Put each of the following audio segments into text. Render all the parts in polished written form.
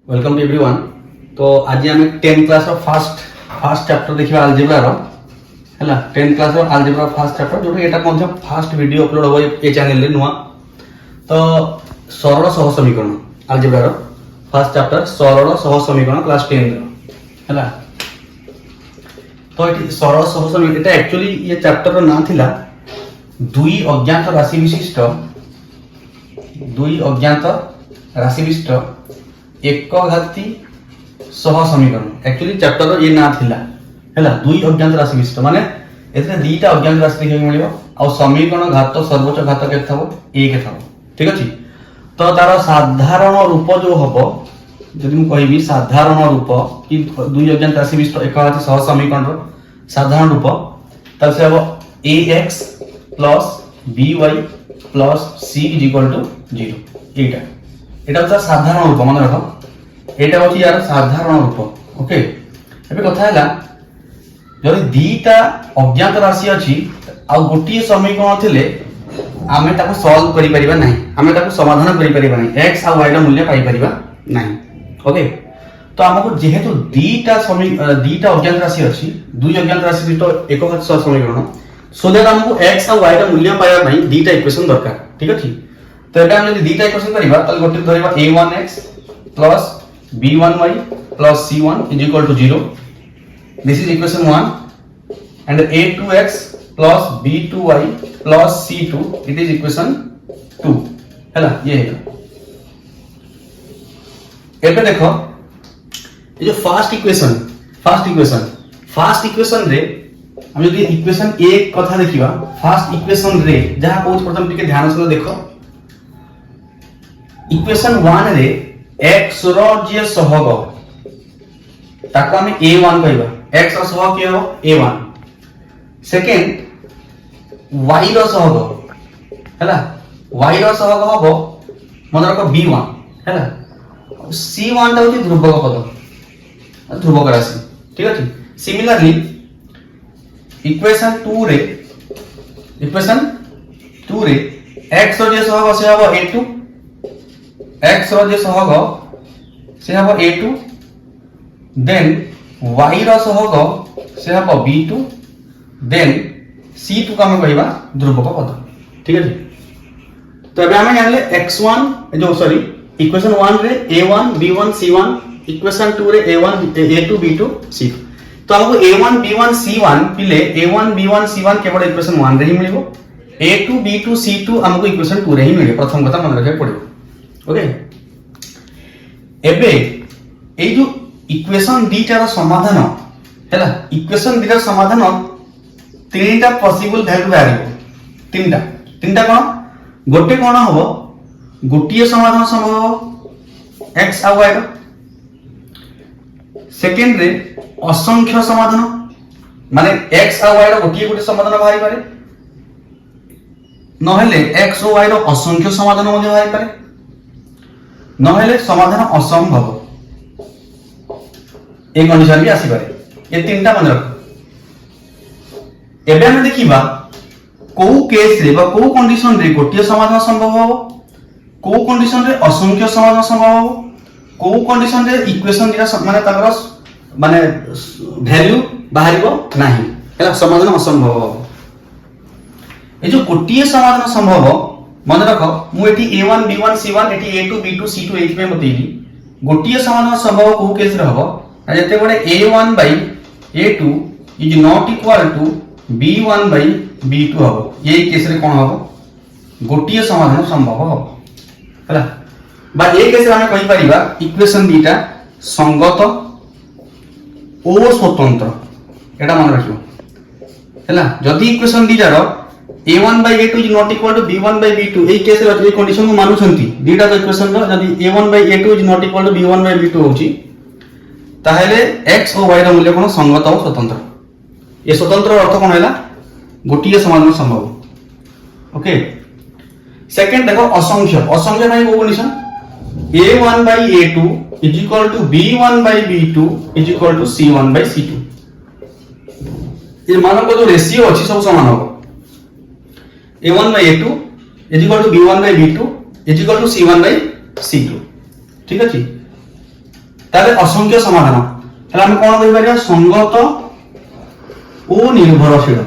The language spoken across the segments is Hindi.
Welcome to everyone. तो आज आम 10th क्लास फास्ट चैप्टर देखा अलजेब्रार है 10th class algebra fast chapter जो ये फास्ट वीडियो अपलोड हम ये चैनल नुआ। तो सरल सह समीकरण अलजेब्रार फास्ट चैप्टर सरल सह समीकरण क्लास 10 है। तो ये सरल सह समीकरण एक्चुअली ये चैप्टर ना थिला दुई अज्ञात राशि विशिष्ट एक घाती सह समीकरण एक्चुअली चैप्टर ये ना थिला हैला दुई अज्ञात राशि विशिष्ट माने एथरे दीटा अज्ञात राशि देखै मिलिबो आ समीकरण घात सर्वोच्च घात के थाबो एक थाबो। ठीक अछि। तो तार साधारण रूप जो हबो जदि मु कहिबी साधारण रूप कि दुई अज्ञात राशि विशिष्ट एक घाती सह समीकरण रो साधारण रूप तब से हबो ax by c = 0 एटा साधारण रूप मन रख एटा होची यार साधारण रूप। ओके एबे कथा हैला जदि दीटा अज्ञात राशि अछि आ गोटी समीकरण थिले आमे ताको सॉल्व करि परिबा नाही आमे ताको समाधान करि परिबा नाही x आ y रा मूल्य पाई परिबा नाही। ओके तो हमको जेहेतु दीटा अज्ञात राशि अछि दुई अज्ञात राशि तो एक घात सह समीकरण सो दैट हमको x आ y रा मूल्य पाइबा पई दीटा इक्वेशन दरकार। ठीक अछि। तो एटा हम यदि दीटा इक्वेशन करिबा त गोटे धरिबा a1x b1y c1 = 0 this is equation 1 and a2x b2y c2 it is equation 2 हैला ये है। एबे देखो ये जो फर्स्ट इक्वेशन रे हम यदि इक्वेशन 1 कथा देखिबा फर्स्ट इक्वेशन रे जहां बहुत प्रथम टिके ध्यान से देखो इक्वेशन 1 रे x रो जे सहग ताको हम a1 कहबा x रो सहग के हो a1 सेकंड y रो सहग हैला y रो सहग हबो मन रखो b1 हैला c1 ता होती ध्रुवक राशि। ठीक अछि। सिमिलरली इक्वेशन 2 रे x रो जे सहग से हबो a2 x रो जे सहग से हबो a2 देन y रो सहग से हबो b2 देन c2 का हम कहबा ध्रुवक पद। ठीक है। तो अब हम जानले x1 जो सॉरी इक्वेशन 1 रे a1 b1 c1 इक्वेशन 2 रे a2 b2 c2 तो हमको a1 b1 c1 पिले a1 b1 c1 केवल इक्वेशन 1 रे ही मिलिबो a2 b2 c2 हमको इक्वेशन 2 रे ही मिले प्रथम कथा मन रखे पड़िबो। ओके एबे ए जो इक्वेशन दीटार समाधान हैला इक्वेशन दीटार समाधान तीनटा पॉसिबल वैल्यू बाहरिबो तीनटा कोन गोटे कोन हबो गोटिए समाधान संभव x आ y रो सेकंड रे असंख्य समाधान माने x आ y रो गोटे समाधान बाहरि पारे नहेले x और y रो असंख्य समाधान मध्ये बाहरि पारे नहेले समाधान असंभव एक कंडीशन भी आसी पारे ये तीनटा मन रख। एबे हम देखिबा को केस रे बा को कंडीशन रे गोटिए समाधान संभव हो को कंडीशन रे असंख्य समाधान संभव हो को कंडीशन रे इक्वेशन दिरा माने ताकर माने वैल्यू बाहरिबो नाही हैला समाधान असंभव हो। ए जो गोटिए समाधान संभव मन रख मु eighty a1 b1 c1 eighty a2 b2 c2 एति पे बतेली गोटिए समाधान संभव को केस रे हबो जते बडे a1 by a2 is not equal to b1 by b2 हबो ये केस रे कोन हबो गोटिए समाधान संभव हबो हैला बा ए केस रे हम कहि परिबा इक्वेशन दीटा संगत ओ स्वतंत्र एटा मन रखियो हैला जदी इक्वेशन दीटा रो a1 by a2 is not equal to b1 by b2 এই কেসে এই কন্ডিশন को मानु छंती दीटा तो इक्वेशन रो जदी a1 by a2 is not equal to b1 by b2 होची ताहेले x और y रा मूल्य कोन संगत और स्वतंत्र ये स्वतंत्र अर्थ कोन हैला गोटिए समाधान संभव। ओके सेकंड देखो असंख्य भाई को condition a1 by a2 is equal to b1 by b2 is equal to c1 by c2 ये मानो को जो रेशियो अछि सब समान हो a1 by a2 is equal to b1 by b2 is equal to c1 by c2। ठीक अछि। ताले असंख्य समाधान ताले हम कोन कहि परिया संगत ओ निर्भरशील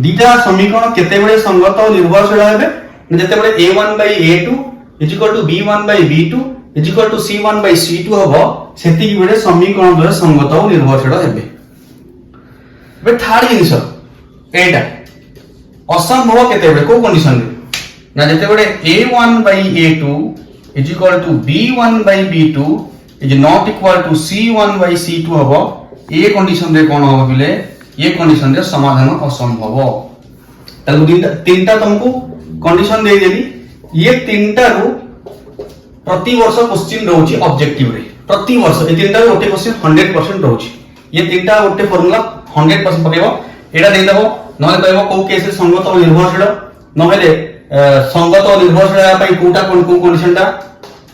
दीटा समीकरण केते बेले संगत और निर्भरशील हेबे जेते बेले a1 by a2 is equal to b1 by b2 is equal to c1 by c2 हबो सेति की बेले समीकरण द्वारा संगत और निर्भरशील हेबे बे थर्ड जिंस एटा असंभव केते बेले को कंडीशन रे ना जेते बेले a1 by a2 is equal to b1 by b2 is not equal to c1 by c2 हबो ये कंडीशन रे कोन हबो बिले ये कंडीशन रे समाधान असंभव ताले तीनटा तुमको कंडीशन दे देली ये तीनटा रो प्रति वर्ष क्वेश्चन रहउची ऑब्जेक्टिव रे प्रति वर्ष ये तीनटा रो ओटे क्वेश्चन 100% रहउची ये तीनटा ओटे फार्मूला 100% पकेबो एडा दे देबो नले कहबो को केस संगत और निर्भरशील नहेले संगत और निर्भरशील पई कोटा कोन को कंडीशन ता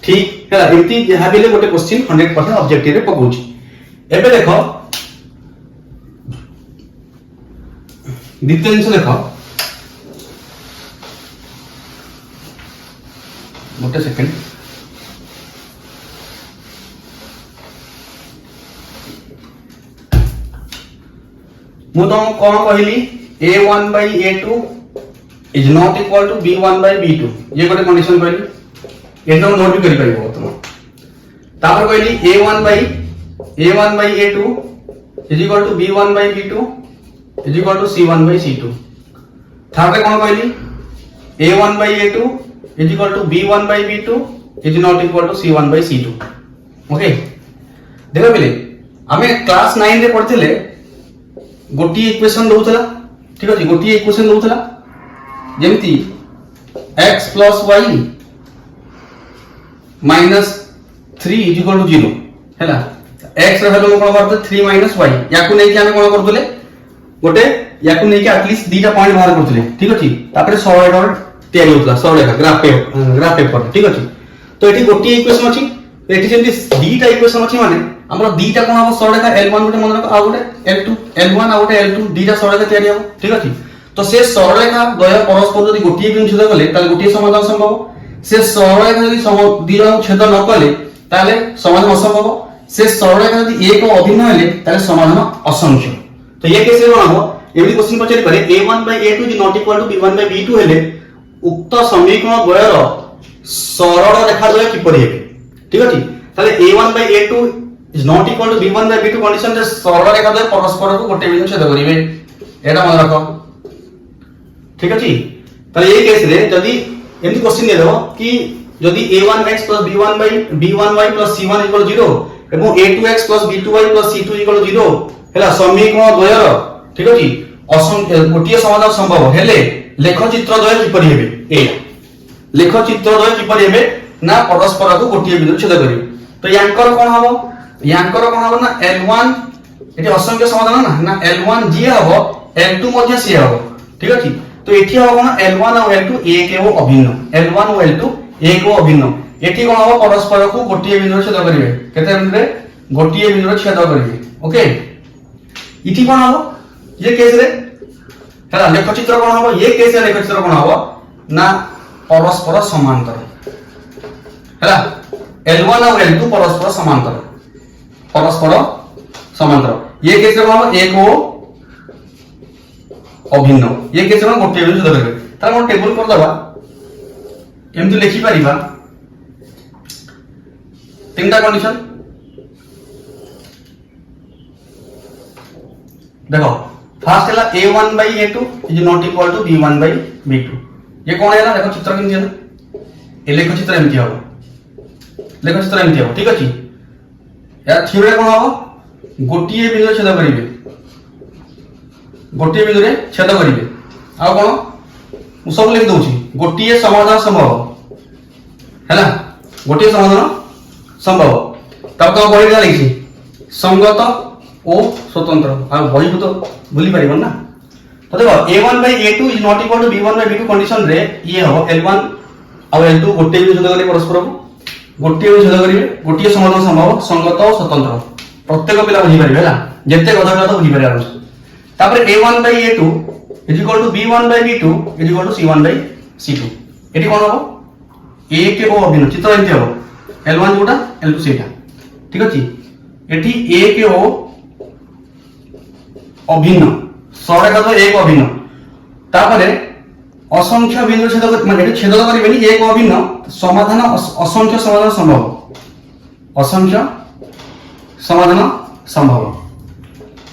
ठीक है एमती हाबिले ओटे क्वेश्चन 100% ऑब्जेक्टिव रे पकोची एबे देखो द्वितीय जिनिस देखो गोटे सेकंड मु तुम कौन कहली a1 by a2 is not equal to b1 by b2 ये गोटे कंडीशन कहली ये तुम नोट भी करि परिबो तुम तापर कहली a1 by a2 is equal to b1 by b2 is equal to c1 by c2 third रे कौन कहली a1 by a2 is equal to b1 by b2 is not equal to c1 by c2 okay देखो बिले हमें क्लास 9 रे पढ़थिले गोटी इक्वेशन दउतला ठीक अछि गोटी equation दउतला जेमति x plus y minus 3 is equal to 0 हैला x रे वैल्यू कोन करते 3 minus y याकू नै कि हमें कोन करतले गोटे याकू नै कि एटलीस्ट दीटा पॉइंट बाहर करतले ठीक अछि तापरे सॉलिड और तयारी होतला सॉलिड ग्राफ पेपर ठीक अछि तो एठी गोटी इक्वेशन अछि एठी जेमति दीटा इक्वेशन अछि माने हमरा दीटा कोन हो सॉलिड का L1 गोटे मन रख आ गोटे L2 L1 आ गोटे L2 दीटा सॉलिड का तयारी हो ठीक अछि तो से सॉलिड का द्वय परस्पर यदि गोटी बिंदु छेद कले ताले गोटी समाधान संभव से सॉलिड का यदि दीटा छेद न कले ताले समाधान असंभव से सॉलिड का यदि एक अभिन्न हेले ताले समाधान असंख्य तो ये कैसे बनाबो एबी क्वेश्चन पचारि पारे a1 by a2 is not equal to b1 by b2 हेले उक्त समीकरण द्वयर सरल रेखा द्वय किपरि हेबे ठीक अछि ताले a1 by a2 is not equal to b1 by b2 condition रे सरल रेखा द्वय परस्पर को गोटे बिंदु छेद करिवे एटा मन रखो ठीक अछि ताले ये केस रे जदी एमती क्वेश्चन दे देबो कि जदी a1x b1 by b1y c1 0 एवं a2x b2y c2 0 हैला समीकरण द्वयर ठीक अछि असंख्य गोटिए समाधान संभव हेले लेख चित्र द्वय किपरि हेबे ए लेख चित्र द्वय किपरि हेबे ना परस्पर को गोटिए बिंदु छेद करिवे तो यांकर कोन हबो ना L1 एठी असंख्य समाधान ना L1 जे हबो L2 मध्ये से हबो ठीक अछि तो एठी हबो ना L1 और L2 एक एवं अभिन्न L1 और L2 एक एवं अभिन्न एठी कोन हबो परस्पर को गोटिए बिंदु छेद करिवे केते बिंदु रे गोटिए बिंदु छेद करिवे ओके इठी कोन हबो ये केस रे हैला लेख चित्र कोन हबो ये केस रे लेख चित्र कोन हबो ना परस्पर समांतर हैला L1 और L2 परस्पर समांतर ये केस रे कोन हबो एक ओ अभिन्न ये केस रे गोटे बिंदु छेद करिवे तार कोन टेबल कर दबा एमति लिखि परिबा तीनटा कंडीशन देखो फर्स्ट हैला a1 by a2 is not equal to b1 by b2 ये कौन हैला देखो चित्र केमति है ए लेख चित्र एमति हो लेख चित्र एमति हो ठीक अछि या थ्योरी कोन हो गोटिए बिंदु छेद करिवे गोटिए बिंदु रे छेद करिवे आ कोन मु सब लिख दउची गोटिए समाधान संभव हैला गोटिए समाधान संभव तब तो बहि जा लिखी संगत ओ स्वतंत्र आ बहि तो भूली परिबन ना तो देखो a1 by a2 is not equal to b1 by b2 condition रे ये हो L1 और L2 गोटे भी छेद करिवे परस्पर को गोटे भी छेद करिवे गोटे समाधान संभव संगत और स्वतंत्र प्रत्येक पिला बुझी परिबे हला जत्ते गधा तो बुझी परिबे तापर a1 by a2 is equal to b1 by b2 is equal to c1 by c2 एटी कोन हो a के ओ अभिन्न चित्र एंते हो L1 जोटा L2 सेटा ठीक अछि एठी एक ओ अभिन्न सरेखा तो एक अभिन्न तापरे असंख्य बिंदु छेदक माने एठी छेदक करिबेनी एक अभिन्न समाधान असंख्य समाधान संभव असंख्य समाधान संभव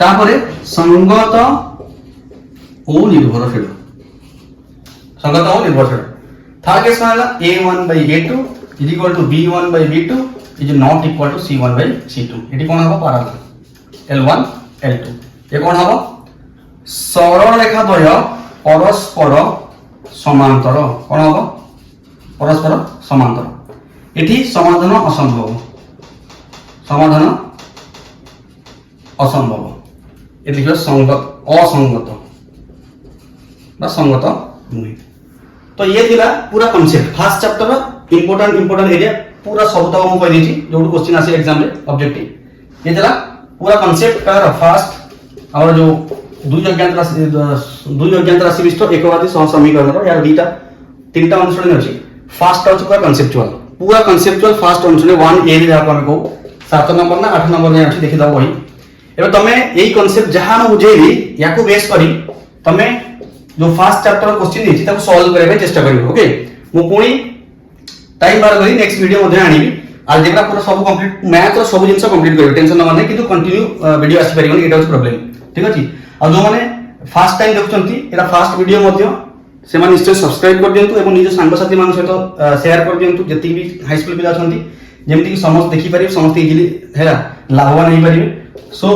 तापरे संगत ओ निर्भरशील संगत ओ निर्भरशील थर्ड केस मानला a1 by a2 is equal to b1 by b2 is not equal to c1 by c2 एठी कोन हबो पैरेलल l1 l2 ये कोन हबो सरल रेखा द्वय परस्पर समांतर कोन हबो परस्पर समांतर एठी समाधान असंभव एठी लिखो संगत असंगत बा संगत नुहे तो ये थिला पूरा concept first chapter important area पूरा सब तक हम कह देछि जो क्वेश्चन आसे एग्जाम रे ऑब्जेक्टिव ये थिला पूरा कांसेप्ट का फर्स्ट और जो दुई अज्ञात राशि विशिष्ट एकवादी सह समीकरण यार दुईटा तीनटा अनुसरण अछि फर्स्ट अछि पूरा कांसेप्चुअल फर्स्ट अनुसरण 1 ए रे जाको हम को 7 नंबर ना 8 नंबर में अछि देखि दाओ वही एबे तमे एई कांसेप्ट जहां न बुझेली याको बेस करी तमे जो फर्स्ट चैप्टर क्वेश्चन देछि ताको सॉल्व करबे चेष्टा करियो ओके मु पुणी टाइम बार करी नेक्स्ट वीडियो मध्ये आनिबी अलजेब्रा पूरा सब कंप्लीट मैथ और सब जिंस कंप्लीट करियो टेंशन न माने किंतु कंटिन्यू वीडियो आसी परिबनी एटा होछ प्रॉब्लम ठीक अछि आ जो माने फर्स्ट टाइम देखछंती एटा फर्स्ट वीडियो मध्ये से माने निश्चय सब्सक्राइब कर दियंतु एवं निज संग साथी मान सहित शेयर कर दियंतु जति भी हाई स्कूल पिला छंती जेमति कि समस्त देखि परिबे समस्त इजिली हेला लाभवान होई परिबे सो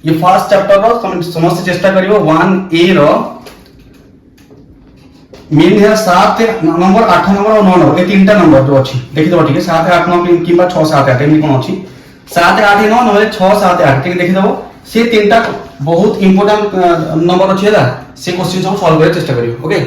ये फर्स्ट चैप्टर रो समस्त चेष्टा करियो 1 ए रो मेन है 7 नंबर 8 नंबर और 9 नंबर ये तीनटा नंबर जो अछि देखि दबो ठीक है 7 8 9 किबा 6 7 8 एमि कोन अछि 7 8 9 नले 6 7 8 ठीक देखि दबो से तीनटा बहुत इंपोर्टेंट नंबर अछि है से क्वेश्चन सब सॉल्व करे चेष्टा करियो ओके